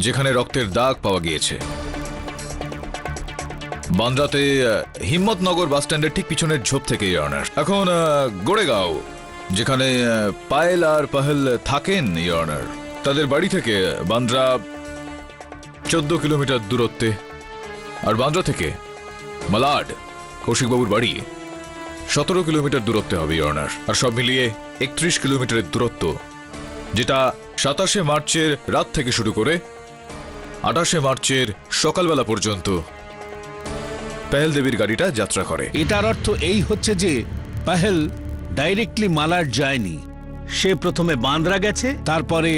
যেখানে রক্তের দাগ পাওয়া গিয়েছে। বান্দ্রাতে হিম্মতনগর বাস স্ট্যান্ডের ঠিক পিছনের ঝোপ থেকে অনার। এখন গোড়েগাঁও, যেখানে পায়েল আর পাহেল থাকেন অনার, তাদের বাড়ি থেকে বান্দ্রা 14 কিলোমিটার দূরত্বে। আর বান্দ্রা থেকে মালাড কৌশিকবাবুর বাড়ি 17 কিলোমিটার দূরত্বে হবে অনার। আর সব মিলিয়ে 31 কিলোমিটারের দূরত্ব, যেটা 27শে মার্চের রাত থেকে শুরু করে 28শে মার্চের সকালবেলা পর্যন্ত পাহেল দেবীর গাড়িটা যাত্রা করে। এটার অর্থ এই হচ্ছে যে পাহেল ডাইরেক্টলি মালাড যায়নি, সে প্রথমে বান্দ্রা গেছে, তারপরে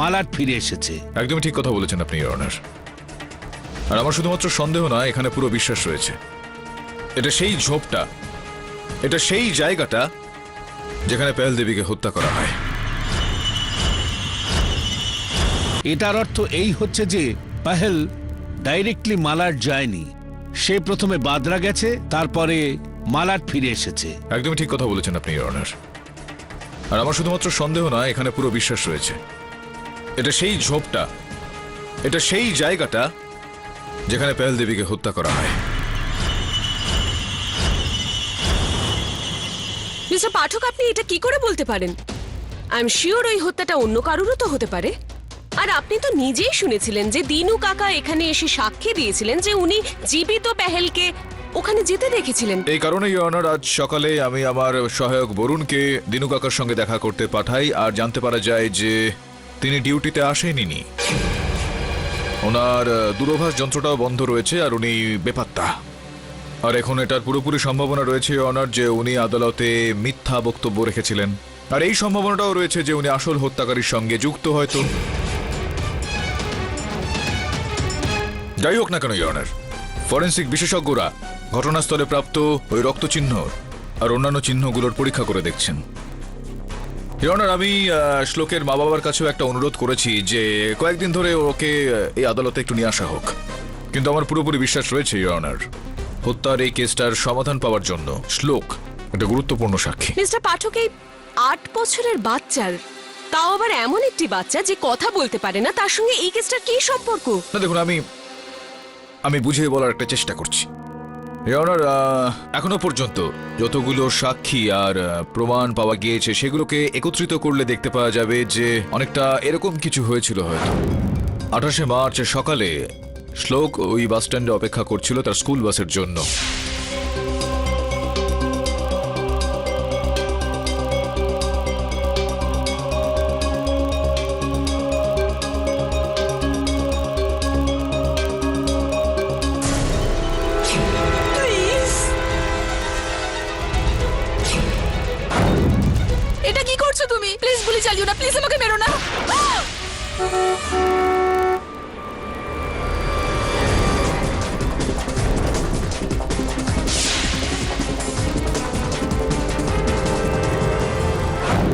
মালাড ফিরে এসেছে। একদমই ঠিক কথা বলেছেন আপনি অনার। আর আমার শুধুমাত্র সন্দেহ না, এখানে পুরো বিশ্বাস রয়েছে। এটা সেই ঝোপটা, এটা সেই জায়গাটা যেখানে পাহেল দেবীকে হত্যা করা হয়। এটার অর্থ এই হচ্ছে যে পাহেল ডাইরেক্টলি মালাড যায়নি, সে প্রথমে বান্দ্রা গেছে, তারপরে মালাড ফিরে এসেছে। একদমই ঠিক কথা বলেছেন আপনি অনার। আর আমার শুধুমাত্র সন্দেহ না, এখানে পুরো বিশ্বাস রয়েছে। এটা সেই ঝোপটা, এটা সেই জায়গাটা যেখানে পাহেল দেবীকে হত্যা করা হয়। মিস্টার পাঠক, আপনি এটা কি করে বলতে পারেন? আই এম শিওর ওই হত্যাটা অন্য কারোরও তো হতে পারে। আর আপনি তো নিজেই শুনেছিলেন যে দিনু কাকা এখানে এসে সাক্ষী দিয়েছিলেন যে উনি জীবিত পাহেলকে ওখানে যেতে দেখেছিলেন। এই কারণেই অনার আজ সকালে আমি আমার সহায়ক বরুণকে দিনু কাকার সঙ্গে দেখা করতে পাঠাই আর জানতে পারা যায় যে তিনি ডিউটিতে আসেননি। ওনার দূরভাষ যন্ত্রটাও বন্ধ রয়েছে আর উনি বেপাত্তা। আর এখন এটার পুরোপুরি সম্ভাবনা রয়েছে অনার যে উনি আদালতে মিথ্যা বক্তব্য রেখেছিলেন। আর এই সম্ভাবনাটাও রয়েছে যে উনি আসল হত্যাকারীর সঙ্গে যুক্ত হয়তো। যাই হোক না কেন অনার, ফরেন্সিক বিশেষজ্ঞরা ঘটনাস্থলে প্রাপ্ত ওই রক্তচিহ্ন আর অন্যান্য চিহ্নগুলোর পরীক্ষা করে দেখছেন। অনার, আমি শ্লোকের মা বাবার কাছেও একটা অনুরোধ করেছি যে কয়েকদিন ধরে ওকে এই আদালতে একটু নিয়ে আসা হোক, কিন্তু আমার পুরোপুরি বিশ্বাস রয়েছে অনার হত্যার এই কেসটার সমাধান পাওয়ার জন্য শ্লোক একটা গুরুত্বপূর্ণ সাক্ষী। মিস্টার পাঠক, এই 8 বছরের বাচ্চার, তাও আবার এমন একটি বাচ্চা যে কথা বলতে পারে না, তার সঙ্গে এই কেসটার কি সম্পর্ক? না দেখুন, আমি বুঝিয়ে বলার একটা চেষ্টা করছি। অনার, এখনো পর্যন্ত যতগুলো সাক্ষী আর প্রমাণ পাওয়া গিয়েছে সেগুলোকে একত্রিত করলে দেখতে পাওয়া যাবে যে অনেকটা এরকম কিছু হয়েছিল হয়তো। 28শে মার্চ সকালে শ্লোক ওই বাস স্ট্যান্ডে অপেক্ষা করছিল তার স্কুল বাসের জন্য। এটা কি করছো তুমি? প্লিজ গুলি চালিও না, প্লিজ আমাকে মেরো না।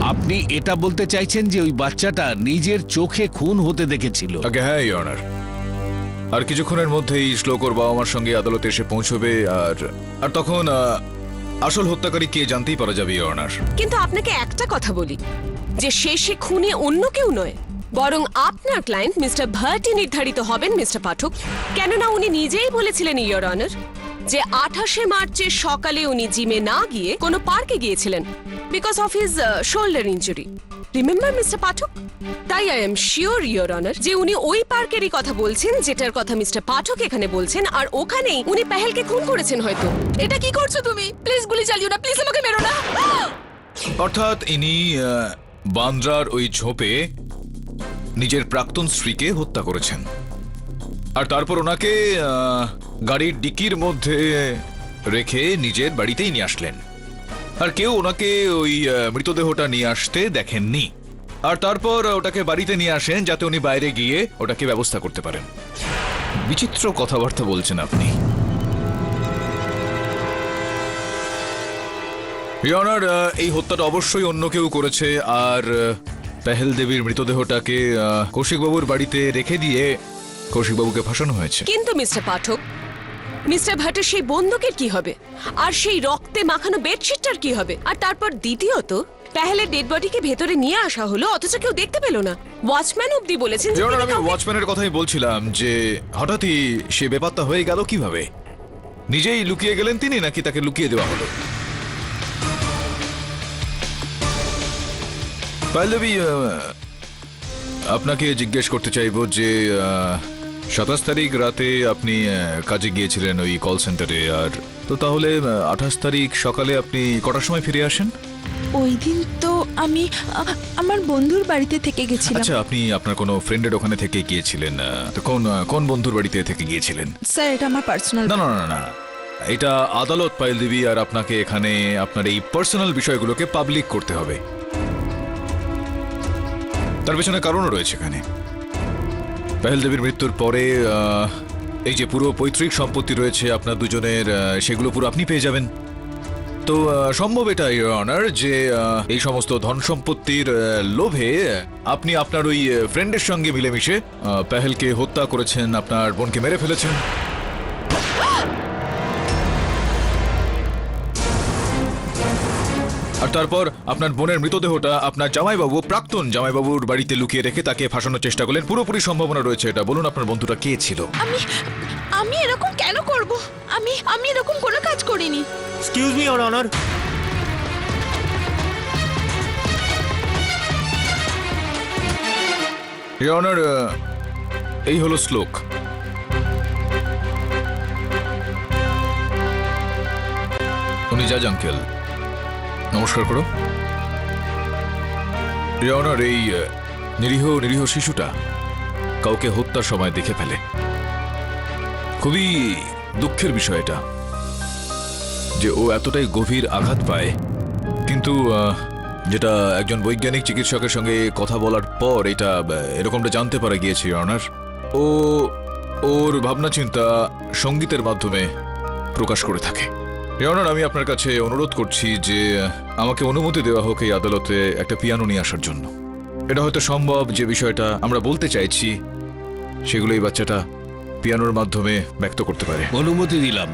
আপনি এটা বলতে চাইছেন যে ওই বাচ্চাটা নিজের চোখে খুন হতে দেখেছিল? আগে হ্যাঁ ইওর অনার। আর কিছুক্ষণের মধ্যেই শ্লোক ওর বাবা মার সঙ্গে আদালতে এসে পৌঁছবে, আর তখন আসল হত্যাকারী কে জানতেই পারা যাবে ইওর অনার। কিন্তু আপনাকে একটা কথা বলি, যে শেষে খুনে অন্য কেউ নয়, বরং আপনার ক্লায়েন্ট মিস্টার ভার্টই নির্ধারিত হবেন মিস্টার পাঠক। কেননা উনি নিজেই বলেছিলেন ইওর অনার যে 28শে মার্চের সকালে উনি জিমে না গিয়ে কোনো পার্কে গিয়েছিলেন because of his shoulder injury. Remember mister Pathak? তাই I am sure your honour যে উনি ওই পার্কেরই কথা বলছেন যেটার কথা মিস্টার পাঠক এখানে বলছেন, আর ওখানেই উনি পেহেলকে খুন করেছেন হয়তো। এটা কি করছো তুমি? প্লিজ গুলি চালিও না, প্লিজ আমাকে মেরো না। অর্থাৎ ইনি বান্দ্রার ওই ঝোপে নিজের প্রাক্তন স্ত্রীকে হত্যা করেছেন, আর তারপর ওনাকে গাড়ির ডিকির মধ্যে রেখে নিজের বাড়িতেই নিয়ে আসলেন, আর কেউ ওনাকে ওই মৃতদেহটা নিয়ে আসতে দেখেননি, আর তারপর ওটাকে বাড়িতে নিয়ে আসেন যাতে উনি বাইরে গিয়ে ওটাকে ব্যবস্থা করতে পারেন। বিচিত্র কথাবার্তা বলছেন আপনি ইওর অনার। এই হত্যাটা অবশ্যই অন্য কেউ করেছে, আর পেহেল দেবীর মৃতদেহটাকে কৌশিকবাবুর বাড়িতে রেখে দিয়ে কৌশিকবাবুকে ফাঁসানো হয়েছে। কিন্তু মিস্টার পাঠক, মিস্টার ভাটের সেই বন্দুকের কি হবে? আর সেই রক্তে মাখানো বেডশিটটার কি হবে? আর তারপর দ্বিতীয়ত পেহেলের ডেড বডিকে ভেতরে নিয়ে আসা হলো, অথচ কেউ দেখতে পেল না। ওয়াচম্যান অব্দি বলেছেন যে ইওর অনার, তিনি আমি কাউকে- ওয়াচম্যানের কথাই বলছিলাম যে হঠাৎই সে বেপাত্তা হয়ে গেল কিভাবে? নিজেই লুকিয়ে গেলেন তিনি, নাকি তাকে লুকিয়ে দেওয়া হলো? পায়েল দেবী, আপনাকে জিজ্ঞেস করতে চাইবো যে 27 তারিখ রাতে আপনি কাজে গিয়েছিলেন ওই কল সেন্টারে, আর তো তাহলে 28 তারিখ সকালে আপনি কটার সময় ফিরে আসেন? ওই দিন তো আমি আমার বন্ধুর বাড়িতে থেকে গেছিলাম। আচ্ছা, আপনি আপনার কোনো ফ্রেন্ডের ওখানে থেকে গিয়েছিলেন? তো কোন বন্ধুর বাড়িতে থেকে গিয়েছিলেন? স্যার, এটা আমার পার্সোনাল। না না না না, এটা আদালত পায়েল দেবী, আর আপনাকে এখানে আপনার এই পার্সোনাল বিষয়গুলোকে পাবলিক করতে হবে। তার পেছনে কারণও রয়েছে এখানে। পেহেল দেবীর মৃত্যুর পরে এই যে পুরো পৈতৃক সম্পত্তি রয়েছে আপনার দুজনের, সেগুলো পুরো আপনি পেয়ে যাবেন। তো সম্ভব এটা ইওর অনার যে এই সমস্ত ধন সম্পত্তির লোভে আপনি আপনার ওই ফ্রেন্ডের সঙ্গে মিলেমিশে পেহেলকে হত্যা করেছেন, আপনার বোনকে মেরে ফেলেছেন। আর তারপর আপনার বোনের মৃতদেহটা আপনার জামাইবাবু, প্রাক্তন জামাইবাবুর বাড়িতে লুকিয়ে রেখে তাকে ফাঁসানোর চেষ্টা করলেন। পুরোপুরি সম্ভাবনা রয়েছে এটা। বলুন আপনার বন্ধুটা কে ছিল? আমি এরকম কেন করব? আমি এরকম কোনো কাজ করিনি। Excuse me your honour. Your honour, এই হলো শ্লোক। উনি জাজ আঙ্কেল, নমস্কার করো। ইওর অনার, এই নিরীহ শিশুটা কাউকে হত্যার সময় দেখে ফেলে। খুবই দুঃখের বিষয় এটা যে ও এতটাই গভীর আঘাত পায়, কিন্তু যেটা একজন বৈজ্ঞানিক চিকিৎসকের সঙ্গে কথা বলার পর এটা এরকমটা জানতে পারা গিয়েছে ইওর অনার। ওর ভাবনা চিন্তা সঙ্গীতের মাধ্যমে প্রকাশ করে থাকে। ইওর অনার, আমি আপনার কাছে অনুরোধ করছি যে আমাকে অনুমতি দেওয়া হোক এই আদালতে একটা পিয়ানো নিয়ে আসার জন্য। এটা হয়তো সম্ভব যে বিষয়টা আমরা বলতে চাইছি সেগুলো এই বাচ্চাটা পিয়ানোর মাধ্যমে ব্যক্ত করতে পারে। অনুমতি দিলাম।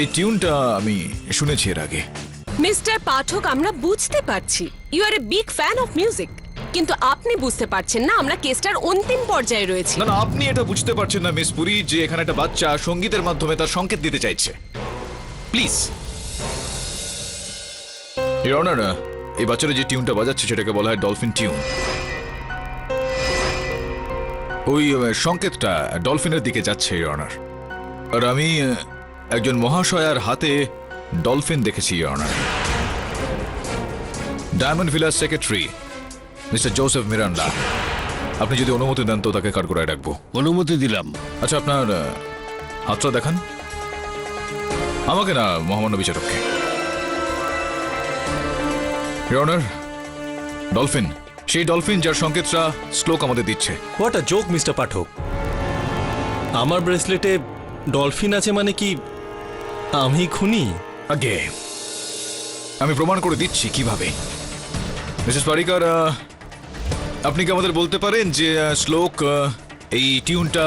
এই টিউনটা আমি শুনেছি এর আগে। মিস্টার পাঠক, আমরা বুঝতে পারছি you are a big fan of music, কিন্তু আপনি বুঝতে পারছেন না আমরা কেসটার অন্তিম পর্যায়ে রয়েছি। না না, আপনি এটা বুঝতে পারছেন না মিস পুরী, যে এখানে একটা বাচ্চা সঙ্গীতের মাধ্যমে তার সংকেত দিতে চাইছে। প্লিজ ইওর অনার, এই বাচ্চারা যে টিউনটা বাজাচ্ছে সেটাকে বলা হয় ডলফিন টিউন। ওই সংকেতটা ডলফিনের দিকে যাচ্ছে ইওর অনার। আর আমি একজন মহাশয়ার হাতে ডলফিন দেখেছি ইওর অনার। ডায়মন্ড ভিলার সেক্রেটারি মিস্টার জোসেফ মিরান্ডা, আপনি যদি অনুমতি দেন তো তাকে কাঠগড়ায় রাখবো। অনুমতি দিলাম। আচ্ছা, আপনার হাতটা দেখান। আমাকে না, মহামান্য বিচারককে। ইওর অনার, ডলফিন, সেই ডলফিন যার সংকেতটা শ্লোক আমাদের দিচ্ছে। হোয়াট আ জোক মিস্টার পাঠক। আমার ব্রেসলেটে ডলফিন আছে মানে কি আমি খুনি? আগে আমি প্রমাণ করে দিচ্ছি কিভাবে। মিসেস পারিকার, আপনি কি আমাদের বলতে পারেন যে শ্লোক এই টিউনটা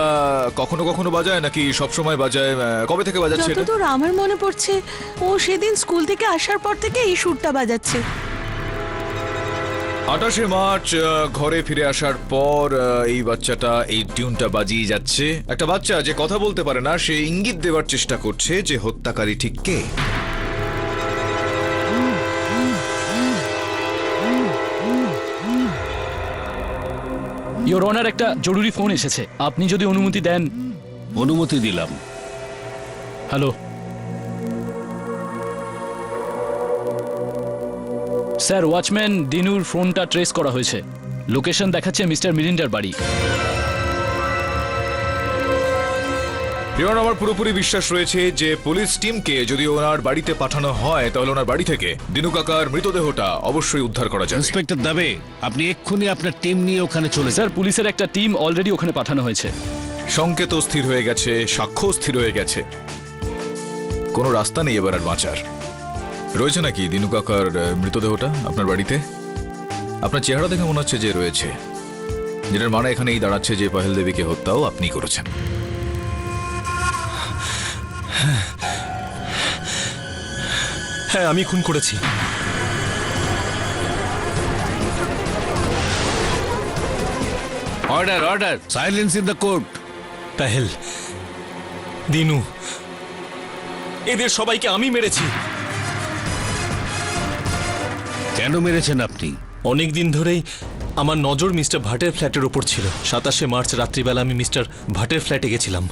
কখনো কখনো বাজায় নাকি সবসময় বাজায়? কবে থেকে বাজাচ্ছে এটা? যতদূর আমার মনে পড়ছে ও সেদিন স্কুল থেকে আসার পর থেকে এই সুরটা বাজাচ্ছে। 28শে মার্চ ঘরে ফিরে আসার পর এই বাচ্চাটা এই টিউনটা বাজিয়ে যাচ্ছে। একটা বাচ্চা যে কথা বলতে পারে না, সে ইঙ্গিত দেওয়ার চেষ্টা করছে যে হত্যাকারী ঠিক কে। ইওর অনার, একটা জরুরি ফোন এসেছে, আপনি যদি অনুমতি দেন। অনুমতি দিলাম। হ্যালো স্যার, ওয়াচম্যান দিনুর ফোনটা ট্রেস করা হয়েছে। লোকেশন দেখাচ্ছে মিস্টার মিরিন্ডার বাড়ি। ইওর আমার পুরোপুরি বিশ্বাস রয়েছে যে পুলিশ টিমকে যদি ওনার বাড়িতে পাঠানো হয় তাহলে ওনার বাড়ি থেকে দিনু কাকার মৃতদেহটা অবশ্যই উদ্ধার করা যাবে। ইন্সপেক্টর দাবে, আপনি এক্ষুনি আপনার টিম নিয়ে ওখানে চলে যান। স্যার, পুলিশের একটা টিম অলরেডি ওখানে পাঠানো হয়েছে। সংকেত স্থির হয়ে গেছে, সাক্ষ্য স্থির হয়ে গেছে, কোনো রাস্তা নেই এবার আর বাঁচার। রয়েছে নাকি দিনু কাকার মৃতদেহটা আপনার বাড়িতে? আপনার চেহারা দেখে মনে হচ্ছে যে রয়েছে, যেটার মানে এখানেই দাঁড়াচ্ছে যে পাহেল দেবীকে হত্যাও আপনি করেছেন। হ্যাঁ, আমি খুন করেছি। Order, order, silence in the court. Pahel, Dinu, এদের সবাইকে আমি মেরেছি। কেন মেরেছেন আপনি? অনেক দিন ধরেই আমার নজর মিস্টার ভাটের ফ্ল্যাটের ওপর ছিল। 27শে মার্চ রাত্রিবেলা আমি মিস্টার ভাটের ফ্ল্যাটে গেছিলাম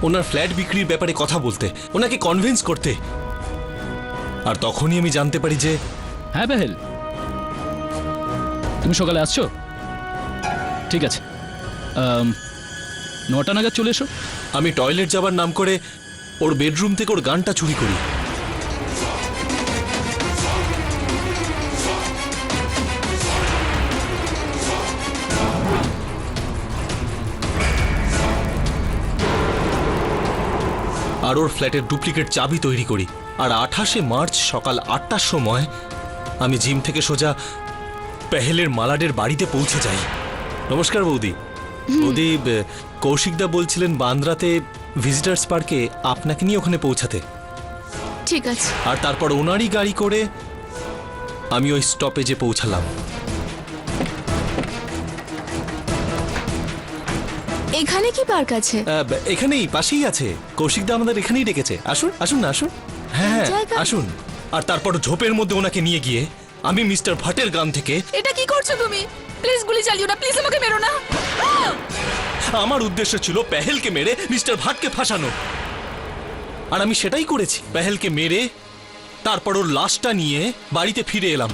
ওনার ফ্ল্যাট বিক্রির ব্যাপারে কথা বলতে, ওনাকে কনভিন্স করতে। আর তখনই আমি জানতে পারি যে হ্যাঁ পাহেল, তুমি সকালে আসছো? ঠিক আছে, 9টা নাগাদ চলে এসো। আমি টয়লেট যাবার নাম করে ওর বেডরুম থেকে ওর গানটা চুরি করি। আর ওর ফ্ল্যাটের ডুপ্লিকেট চাবি তৈরি করি। আর 28শে মার্চ সকাল 8টার সময় আমি জিম থেকে সোজা পেহেলের মালাডের বাড়িতে পৌঁছে যাই। নমস্কার বৌদি। বৌদি, কৌশিকদা বলছিলেন বান্দ্রাতে ভিজিটার্স পার্কে আপনাকে নিয়ে ওখানে পৌঁছাতে। ঠিক আছে। আর তারপর ওনারই গাড়ি করে আমি ওই স্টপেজে পৌঁছালাম। এখানে কি পার্ক আছে? এখানেই পাশেই আছে। কৌশিকদা আমাদের এখানেই ডেকেছে। আসুন, আসুন না, আসুন। হ্যাঁ, জায়গা? আসুন। আর তারপর ঝোপের মধ্যে ওনাকে নিয়ে গিয়ে আমি মিস্টার ভাটের গান থেকে। এটা কি করছো তুমি? প্লিজ গুলি চালিও না, প্লিজ আমাকে মেরো না। আমার উদ্দেশ্য ছিল পেহেলকে মেরে মিস্টার ভাটকে ফাঁসানো, আর আমি সেটাই করেছি। পেহেলকে মেরে তারপর ওর লাশটা নিয়ে বাড়িতে ফিরে এলাম।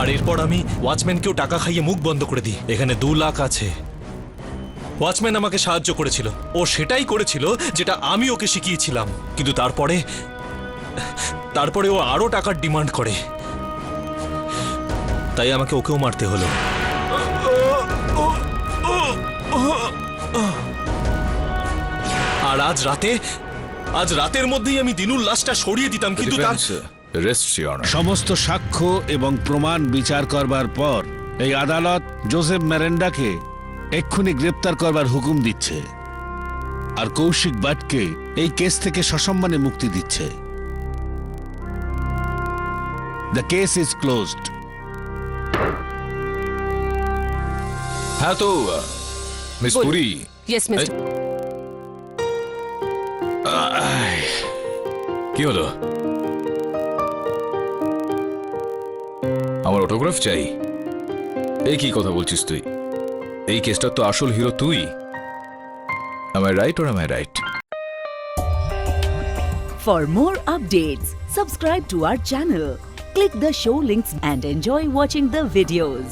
আর এরপর আমি ওয়াচম্যানকেও টাকা খাইয়ে মুখ বন্ধ করে দিই। এখানে 2 লাখ আছে। ওয়াচম্যান আমাকে সাহায্য করেছিল, ও সেটাই করেছিল যেটা আমি ওকে শিখিয়েছিলাম। কিন্তু তারপরে ও আরো টাকার ডিমান্ড করে। তাই আমাকে ওকেও মারতে হলো। আর আজ রাতের মধ্যেই আমি দিনুর লাশটা সরিয়ে দিতাম, কিন্তু তার রেস্ট ইওর অনার। সমস্ত সাক্ষ্য এবং প্রমাণ বিচার করবার পর এই আদালত জোসেফ মেরেন্ডাকে এক্ষুনি গ্রেপ্তার করবার হুকুম দিচ্ছে আর কৌশিক ভট্টকে এই কেস থেকে সসম্মানে মুক্তি দিচ্ছে। The case is closed. হ্যাঁ তো মিস বলুন। Puri, yes mister. কি হলো? আমার অটোগ্রাফ চাই? এই কি কথা বলছিস তুই? এই কেসটার তো আসল হিরো তুই। Am I right or am I right? For more updates, subscribe to our channel, click the show links and enjoy watching the videos.